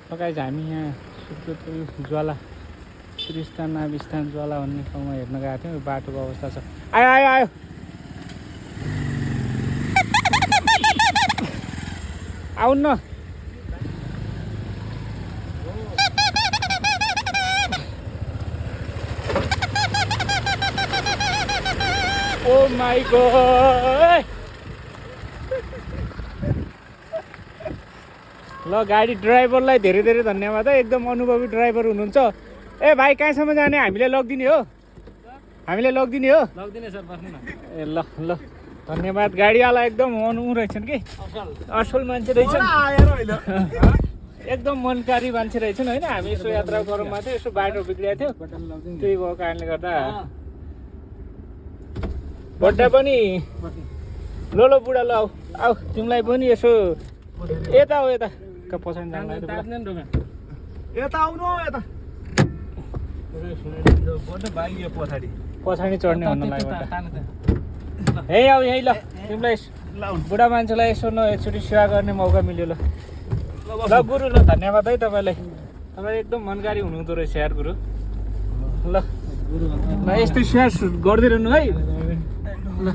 Guys हामी यहाँ सुर्खेत ज्वाला त्रिस्थान नाभिस्थान ज्वाला भन्ने ठाउँमा हेर्न गएको थियौँ। बाटोको अवस्था छ। आयो आयो आयो आउनु न। ओ माई गॉड। ल गाडी ड्राइभरलाई धेरै धेरै धन्यवाद है, एकदम अनुभवी ड्राइभर हुनुहुन्छ। ए भाइ कहाँसम्म जाने? हामीले लगिदिने हो, हामीले लगिदिने हो। लगिदिने सर, बस्नु न। ए ल ल धन्यवाद। गाडीवाला एकदम ऊ रहेछन् कि असल मान्छे रहेछन्, एकदम मनकारी मान्छे रहेछन् होइन। हामी यसो यात्रा गरौँमा थियो, यसो बाटो बिग्रिएको थियो, त्यही भएको कारणले गर्दा बड्डा पनि लो लो बुढा ल आऊ आऊ, तिमीलाई पनि यसो यता हो यता पछाडि जानु यता आउनु यता पछाडि चढ्ने भन्नु लाग्यो। है आऊ यहीँ ल, तिमीलाई बुढा मान्छेलाई यसो न एकचोटि सेवा गर्ने मौका मिल्यो। ल ल गुरु ल धन्यवाद है तपाईँलाई, तपाईँ एकदम मनकारी हुनुहुँदो रहेछ यार गुरु। ल ल यस्तै सेवा गरिदिइरहनु है। ल